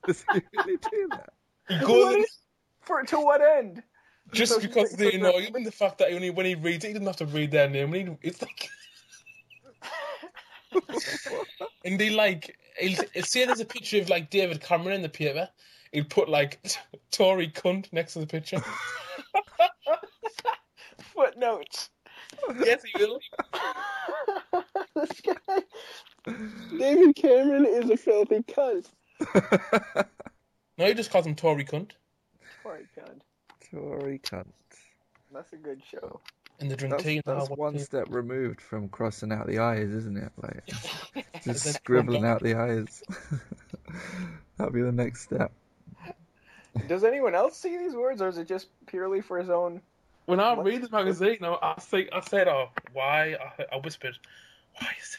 Does he really do that? He What goes is- to what end? just So- because so they the- annoy him, and the fact that when he reads it, he doesn't have to read their name. It's like, and he'll say there's a picture of like David Cameron in the paper. He'll put like Tory cunt next to the picture. Footnotes. Yes, he will. This guy, David Cameron, is a filthy cunt. No, he just calls him Tory cunt. Tory cunt. Tory cunt. That's a good show. And they drink That's tea and that's have what one tea. step removed from crossing out the eyes, isn't it? Like just Is it scribbling out the eyes. That'll be the next step. Does anyone else see these words, or is it just purely for his own? When I What? read this magazine, I said, oh, why? I whispered, why is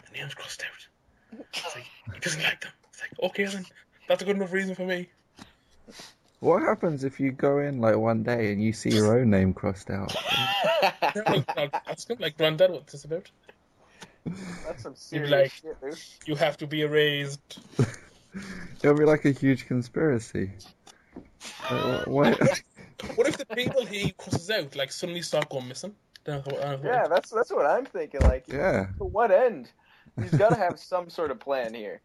the name's crossed out? It's like, he doesn't like them. It's like, okay then, that's a good enough reason for me. What happens if you go in like one day and you see your own name crossed out? That's not like Granddad, what's this about? That's some You'd be serious like, shit, dude. you have to be erased. It'll be like a huge conspiracy. Like, what? What if the people he crosses out, like, suddenly start going missing? Yeah, that's what I'm thinking. Like, Yeah. to what end? He's got to have some sort of plan here.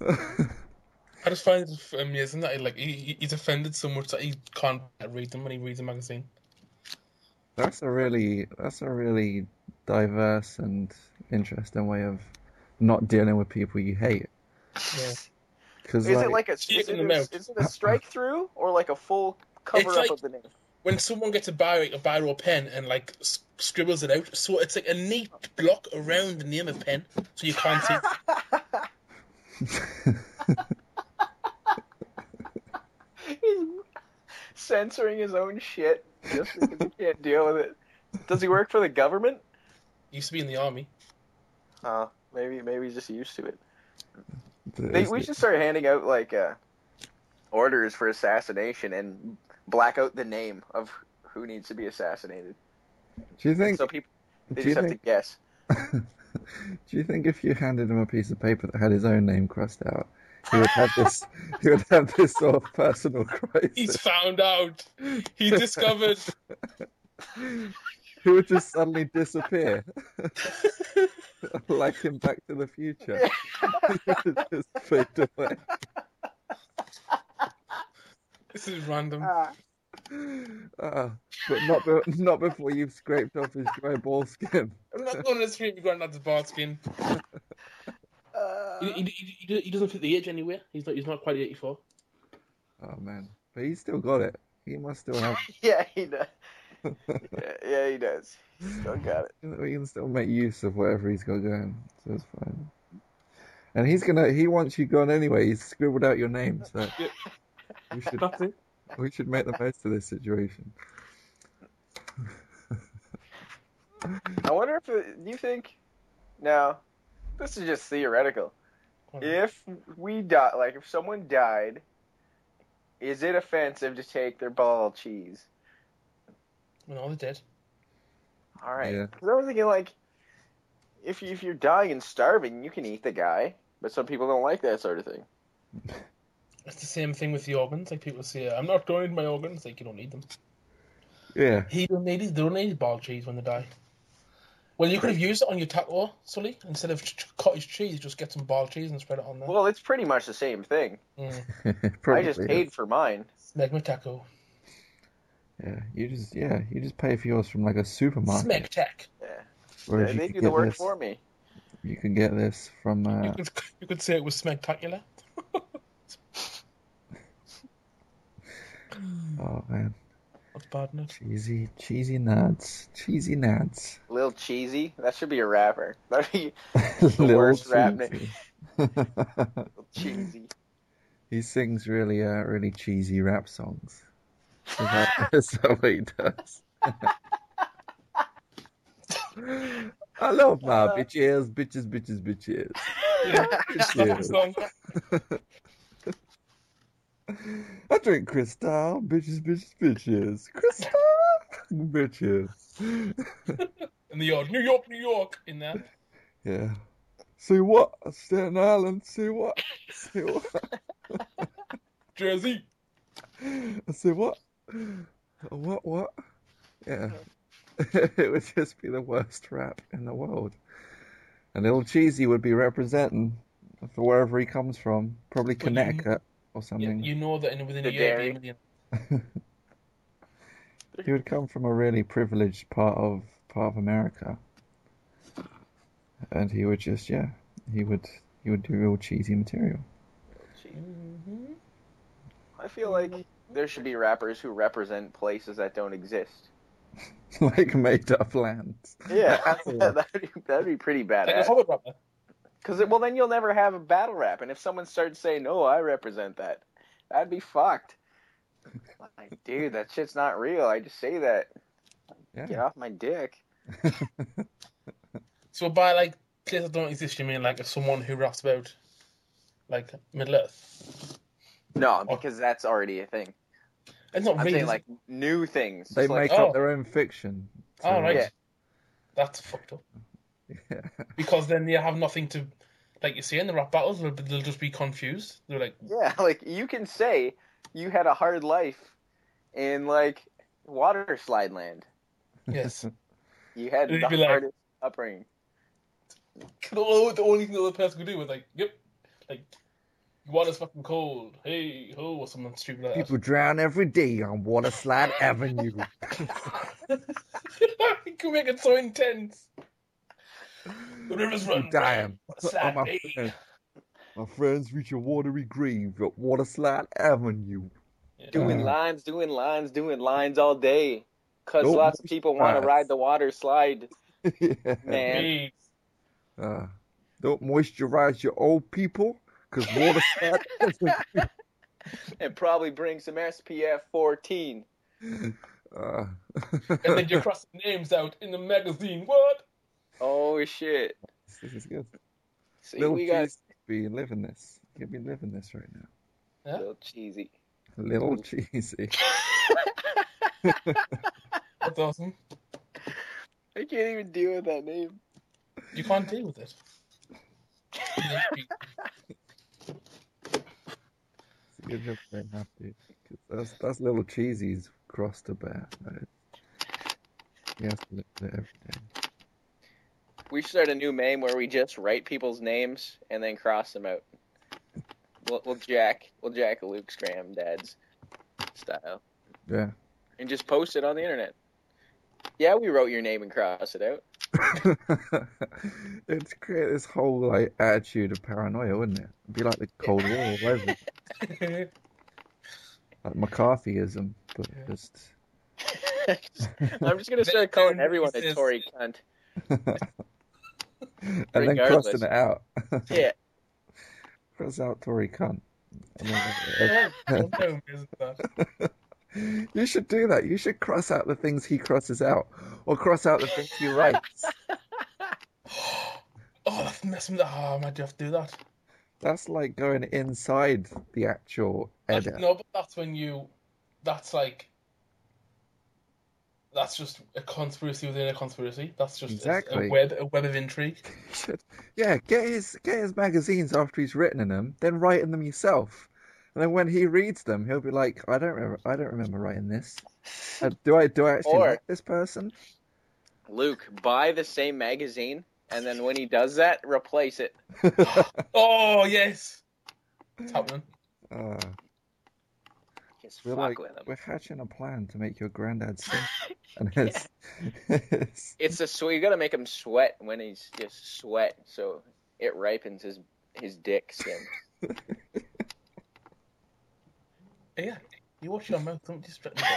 I just find it amazing that he's offended so much that he can't read them when he reads a magazine. That's a really diverse and interesting way of not dealing with people you hate. Yeah. Because Is it like is Taking it them out. is it a strike through or like a full cover It's up like- of the name? When someone gets a biro pen and like scribbles it out, so it's like a neat block around the name of pen, so you can't see. He's censoring his own shit just because he can't deal with it. Does he work for the government? Used to be in the army. Oh, maybe he's just used to it. Is We it- should start handing out like orders for assassination and black out the name of who needs to be assassinated. Do you think? So people they do you just have think? to guess. Do you think if you handed him a piece of paper that had his own name crossed out, he would have this? He would have this sort of personal crisis. He's found out. He discovered. He would just suddenly disappear, like in Back to the Future. He would just fade away. This is random. But not before you've scraped off his dry ball skin. I'm not going to the street with Granddad's bald skin. He doesn't fit the age anywhere. He's not quite 84. Oh man, but he's still got it. He must still have. Yeah, he does. Yeah, he does. Still got it. We can still make use of whatever he's got going, so it's fine. And he wants you gone anyway. He's scribbled out your name, so Yeah. That's it. we should make the most of this situation. I wonder if you think. Now, this is just theoretical. If we die, like if someone died, is it offensive to take their ball of cheese? No, they're dead. All right. Yeah. 'Cause I was thinking like, if you're dying and starving, you can eat the guy, but some people don't like that sort of thing. It's the same thing with the organs. Like people say, I'm not donating my organs. Like you don't need them. Yeah. He donated bald cheese when they die. Well, you could have used it on your taco, Sully. Instead of cottage cheese, just get some bald cheese and spread it on there. Well, it's pretty much the same thing. I Probably just is. paid for mine. Smeg my taco. Yeah, you just pay for yours from like a supermarket. Smeg tech. Yeah. Whereas They you do could the get work this, for me. you can get this from. You could say it was smegtacular. Oh man, That's bad, isn't it? cheesy nads. Lil Cheesy. That should be a rapper. That'd be Little worst rap name. cheesy. Lil Cheesy. He sings really cheesy rap songs. Is that what he does? I love my bitches. Yeah, that's the song. I drink Cristal, bitches. Cristal, bitches. In the yard, New York, in there. Yeah. See what? Staten Island. See what? See what? Jersey. See what? What? Yeah. It would just be the worst rap in the world. And Little Cheesy would be representing for wherever he comes from, probably Connecticut or something. You know that within a The year, dairy. it'd be a million. He would come from a really privileged part of America, and he would just he would do real cheesy material. Mm-hmm. I feel like there should be rappers who represent places that don't exist. Like made up lands. Yeah, That's all. that'd be pretty Like a badass. Hobbit rapper. Because well, then you'll never have a battle rap, and if someone starts saying, "No, I represent that," that'd be fucked. Like, dude, that shit's not real. I just say that. Get Yeah. off my dick. So by like places that don't exist, you mean like someone who raps about like Middle Earth? No, because that's already a thing. It's not I'm really. saying Is like it? new things. They Just like, make up their own fiction. Oh, right. Yeah. That's fucked up. Yeah. Because then you have nothing to, like you say in the rap battles, they'll just be confused. They're like, yeah, like you can say you had a hard life in like water slide land. yes. You had You'd the be like- hardest upbringing. The only thing the other person could do was like, yep, like, water's fucking cold. Hey, ho, or something stupid like People drown every day on Waterslide Avenue. that. You can make it so intense. The rivers People run dying. red. Oh, Slide my bay. friend. My friends reach a watery grave at Waterslide Avenue. Yeah. Doing lines all day. Because Don't lots of people want to moisturize. ride the water slide, Yeah. man. Hey. Don't moisturize your old people, because Waterslide Avenue. And probably bring some SPF 14. And then you cross the names out in the magazine. What? Oh, shit. This is good. See, Little we got cheese be living this. You'll be living this right now. a Yeah? little cheesy. Little cheesy. That's awesome. I can't even deal with that name. You can't deal with it. It's a good job they have to. 'Cause that's little cheesy's cross to bear. Right? He has to live with it every day. We should start a new meme where we just write people's names and then cross them out. We'll jack Luke's granddad's style Yeah. and just post it on the internet. Yeah, we wrote your name and crossed it out. It's create this whole like attitude of paranoia, wouldn't it? It'd be like the Cold War, whatever. Like McCarthyism, but Yeah. just I'm just gonna start calling everyone a Tory cunt. and then Regardless. crossing it out. Yeah. Cross out Tory cunt. And No, isn't that? You should do that. You should cross out the things he crosses out, or cross out the things he writes. Oh, that's messing with. Oh, I might have to do that. That's like going inside the actual edit. No, but that's when you. That's like. That's just a conspiracy within a conspiracy. That's just Exactly. a web of intrigue. You should, yeah, get his magazines after he's written in them, then write in them yourself. And then when he reads them, he'll be like, I don't remember writing this. Do I actually Or- like this person? Luke, buy the same magazine, and then when he does that, replace it. Oh yes, it's happening. Just We're fuck like, with him. we're hatching a plan to make your granddad sick. And it's It's a sweat. You gotta make him sweat when he's just sweat, so it ripens his dick skin. Yeah, you watch your mouth. Don't distract me.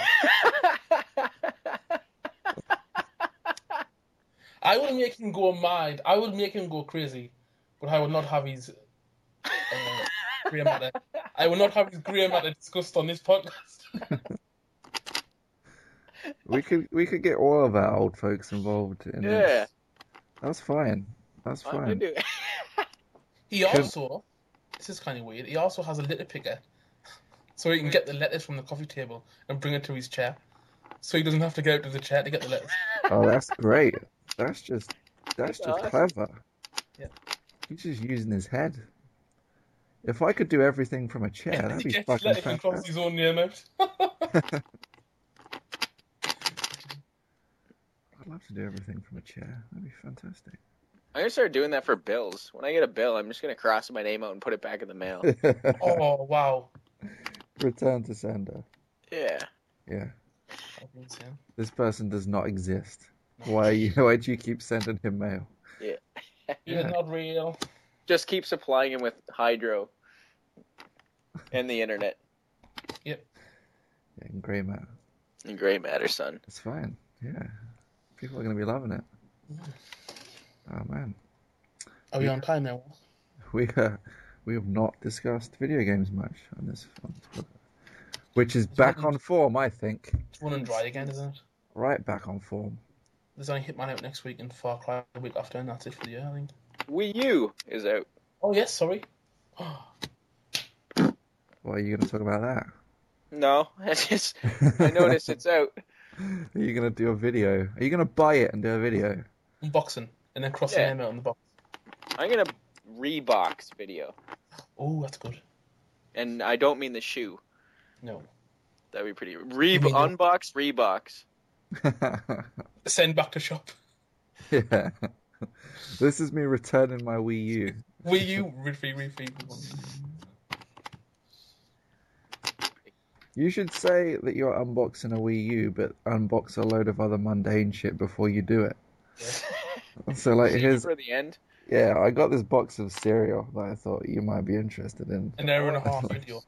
I would make him go mad. I would make him go crazy, but I would not have his grey matter. I will not have his grey matter discussed on this podcast. we could get all of our old folks involved in Yeah. this. That's fine. That's I'm gonna fine. do it. He also, this is kind of weird. He also has a litter picker, so he can get the letters from the coffee table and bring it to his chair, so he doesn't have to get out to the chair to get the letters. Oh, that's great. That's just Awesome. clever. Yeah. He's just using his head. If I could do everything from a chair, And that'd he be gets fucking letters and crosses fantastic. his own name out. I'd love to do everything from a chair. That'd be fantastic. I'm gonna start doing that for bills. When I get a bill, I'm just gonna cross my name out and put it back in the mail. Oh wow. Return to sender. Yeah. Yeah. That'd be insane. This person does not exist. Why do you keep sending him mail? You're Yeah. not real. Just keep supplying him with hydro and the internet. Yeah, in grey matter. And gray matter, son. It's fine. Yeah, people are going to be loving it. Oh man, Are we on time now? we we have not discussed video games much on this podcast, which is back on form, I think. It's one and dry again, isn't it? Right back on form. There's only Hitman out next week and Far Cry the week after, and that's it for the year, I think. Wii U is out. Oh yes, sorry. What are you going to talk about that? No, I noticed it's out. Are you going to do a video? Are you going to buy it and do a video? Unboxing and then cross the name out on the box. I'm gonna rebox video, Oh, that's good. and I don't mean the shoe. No. That'd be pretty. mean Rebox. Send back to shop. Yeah. This is me returning my Wii U. Wii U, refee. You should say that you're unboxing a Wii U, but unbox a load of other mundane shit before you do it. Yeah. So, like, here's... for the end. Yeah, I got this box of cereal that I thought you might be interested in. An hour and a half video.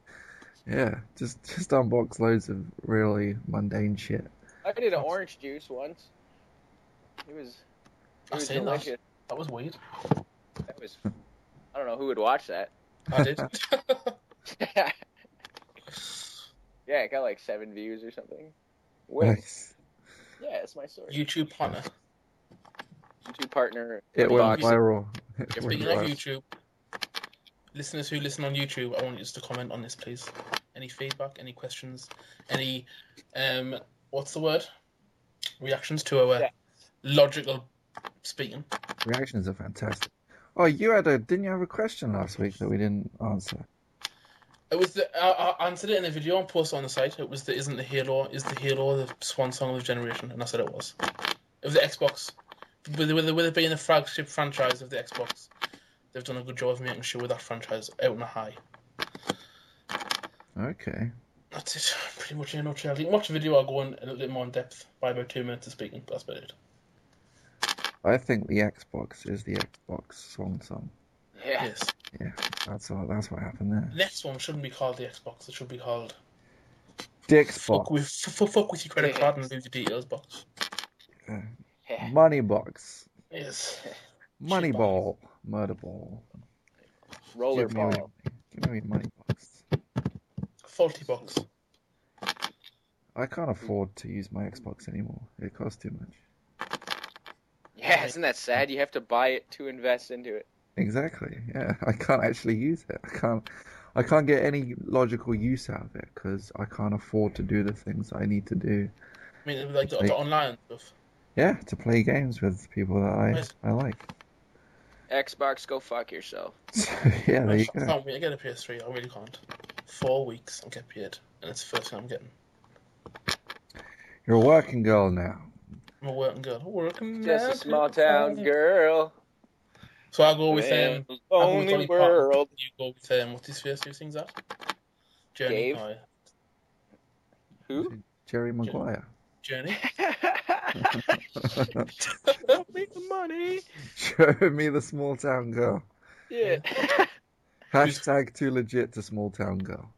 Yeah, just unbox loads of really mundane shit. I did an orange juice once. It was delicious. That was weird. I don't know who would watch that. I did. Yeah, it got like 7 views or something. Wait. Nice. Yeah, it's my story. YouTube partner. YouTube partner. It went Rebox. viral. Speaking of YouTube, listeners who listen on YouTube, I want you to comment on this, please. Any feedback, any questions, any what's the word? Reactions to our logical speaking. Reactions are fantastic. Oh, didn't you have a question last week that we didn't answer? It was I answered it in a video and posted on the site. It was is the Halo the swan song of the generation? And I said it was. It was the Xbox. With it being the flagship franchise of the Xbox, they've done a good job of making sure that franchise out on a high. Okay. That's it, pretty much in a nutshell. You can watch the video, I'll go in a little bit more in depth by about 2 minutes of speaking, but that's about it. I think the Xbox is the Xbox swan song. Yeah. Yes. Yeah, that's what happened there. The next one shouldn't be called the Xbox, it should be called Dick's Fuck box. with your credit card and lose your details box. Money box. Yes. Money ball. Murder ball. Roller Give ball. Give me money box. Faulty box. I can't afford to use my Xbox anymore. It costs too much. Yeah, isn't that sad? You have to buy it to invest into it. Exactly. Yeah, I can't actually use it. I can't get any logical use out of it because I can't afford to do the things I need to do. I mean, like the online stuff. Yeah, to play games with people that I like. Xbox, go fuck yourself. So, yeah, there you I go. can't wait to get a PS3, I really can't. 4 weeks, I'll get paid, and it's the first thing I'm getting. You're a working girl now. I'm a working girl. Just a small town girl. So I'll go with Lonely world. You go with what's his face? Who sings that? Journey. Dave? Oh, yeah. Who? Jerry Maguire. Journey. Show me the money. Show me the small town girl. Yeah. Hashtag too legit to small town girl.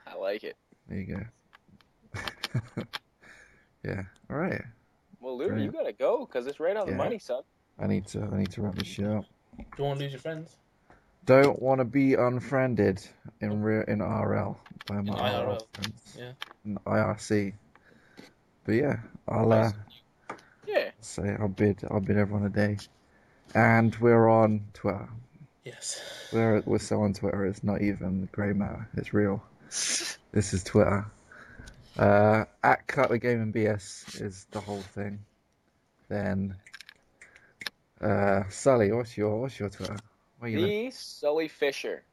I like it. There you go. Yeah. All right. Well, Lou, Brilliant. you gotta go because it's right on the money, son. I need to wrap this shit up. Don't want to lose your friends. Don't want to be unfriended in RL by my IRL. friends. Yeah. In IRC. But yeah, I'll Yeah. say I'll bid everyone a day. And we're on Twitter. Yes. We're so on Twitter. It's not even grey matter. It's real. This is Twitter. At Cut the Game and BS is the whole thing. Then Sully, what's your Twitter? What are you The Sully Fisher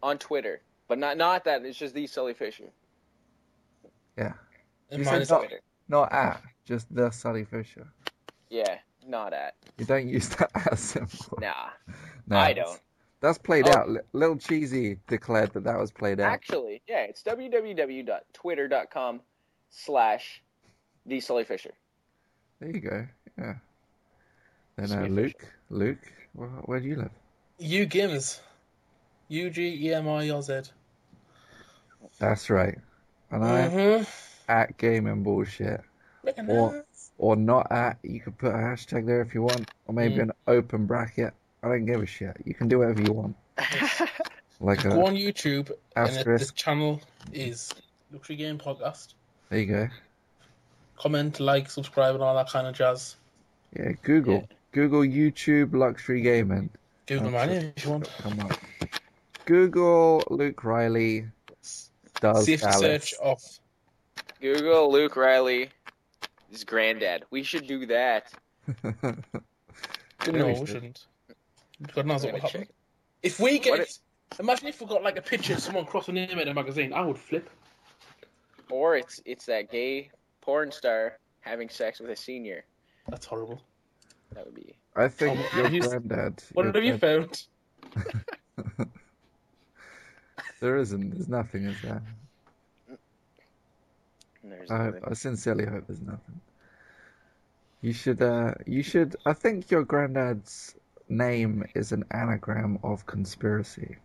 on Twitter, but not that. It's just the Sully Fisher. Yeah. And You mine said is not at, just the Sully Fisher. Yeah, not at. You don't use that as symbol. Nah, No, I don't. That's played out. Little Cheesy declared that was played out. Actually, yeah, it's www.twitter.com/thesullyfisher. There you go. Yeah. Sweet Then Luke, where do you live? Ugims. UGEMILZ. That's right. And I at Game and Bullshit. Recognize. or not at. You could put a hashtag there if you want, or maybe an open bracket. I don't give a shit. You can do whatever you want. Like Just go on YouTube, and the asterisk. channel is Luxury Game Podcast. There you go. Comment, like, subscribe, and all that kind of jazz. Yeah, Google YouTube luxury gaming. Google my name if you want. Come on. Google Luke Riley does Safe Alice. search of Google Luke Riley, his granddad. We should do that. No, we shouldn't. God knows what will Check. happen. If we What get... Imagine if we got like a picture of someone cross a name in a magazine. I would flip. Or it's that gay porn star having sex with a senior. That's horrible. That would be... I think your He's- granddad. What have you found? There isn't. There's nothing, is there? There's I nothing. sincerely hope there's nothing. You should. I think your granddad's name is an anagram of conspiracy.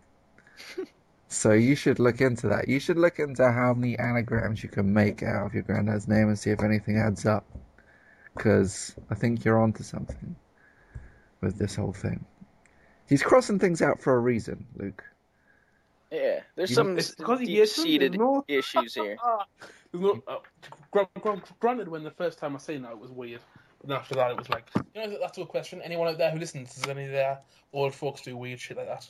So you should look into that. You should look into how many anagrams you can make out of your granddad's name and see if anything adds up. Because I think you're onto something with this whole thing. He's crossing things out for a reason, Luke. Yeah, there's You- some It's because he hates them, deep-seated there's no- issues here. There's no, granted, when the first time I seen that, it was weird. But then after that, it was like, you know, that's a good question. Anyone out there who listens, does any of their old folks do weird shit like that?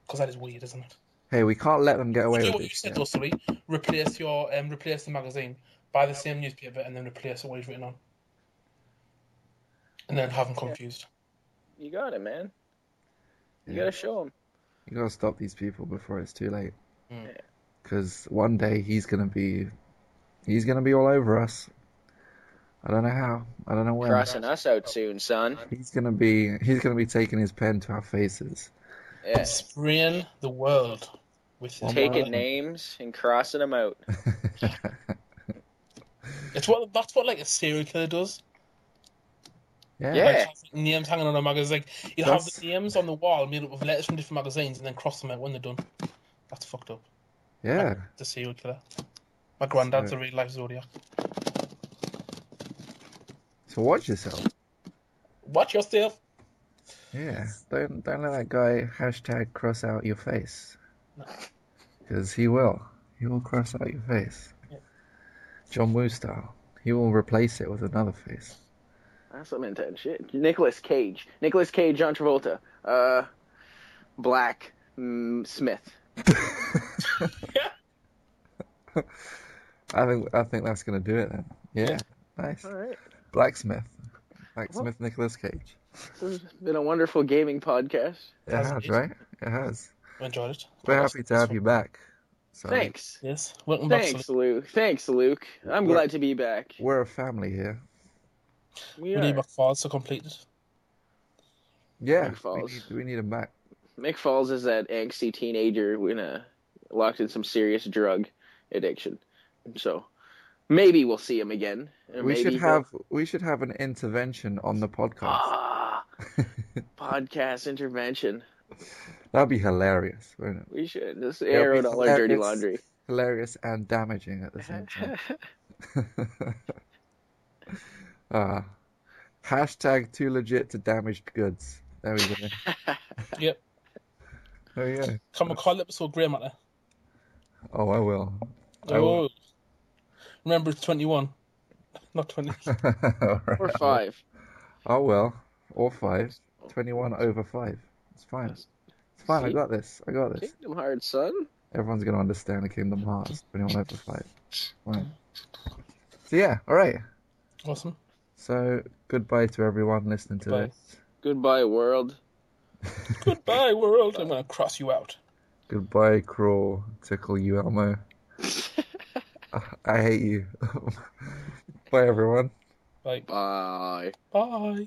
Because that is weird, isn't it? Hey, we can't let them get away Do with what you it. said, though, sorry. Replace the magazine, buy the same newspaper, and then replace what it's written on. And then have them confused. You got it, man. You Yeah. gotta show him. You gotta stop these people before it's too late. Mm. Because one day he's gonna be all over us. I don't know how. I don't know when. Crossing us out soon, son. He's gonna be taking his pen to our faces. Yeah. Spraying the world with his Taking names and crossing them out. That's what like a serial killer does. Yeah. Yeah. Like, has names hanging on a magazine. Like, you'll have That's- the names on the wall made up of letters from different magazines and then cross them out when they're done. That's fucked up. Yeah. The serial killer. My granddad's a real life Zodiac. So watch yourself. Watch yourself. Yeah. Don't let that guy hashtag cross out your face. No. Because he will. He will cross out your face. Yeah. John Woo style. He will replace it with another face. That's some intense shit. Nicolas Cage, John Travolta, Black Smith. I think that's gonna do it then. Yeah. Nice. All right. Blacksmith, Nicolas Cage. This has been a wonderful gaming podcast. It has, right? It has. I enjoyed it. We're happy to have you back. So Thanks. Yes. Welcome back. Thanks, Luke. Thanks, Luke. I'm glad to be back. We're a family here. We We are. need back files to complete it. Yeah, Mick Falls. we need him back. Mick Falls is that angsty teenager locked in some serious drug addiction. So maybe we'll see him again. Or We maybe should have an intervention on the podcast. Podcast intervention. That'd be hilarious, wouldn't it? We should just It'll air be out all our dirty hilarious. laundry. Hilarious and damaging at the same time. Hashtag too legit to damaged goods. There we go. Yep. There we go. Come and call episode Grey Matter. Oh, I will. I will. Oh. Remember, it's 21. Not 20. All right. Or 5. Oh, well. Or 5. 21 over 5. It's fine. It's fine. I See? got this. Kingdom Hearts, son. Everyone's going to understand the Kingdom Hearts. 21 over 5. Fine. So, yeah. All right. Awesome. So, goodbye to everyone listening to Bye. this. Goodbye, world. Goodbye, world. I'm going to cross you out. Goodbye, cruel, tickle you, Elmo. I hate you. Bye, everyone. Bye. Bye. Bye.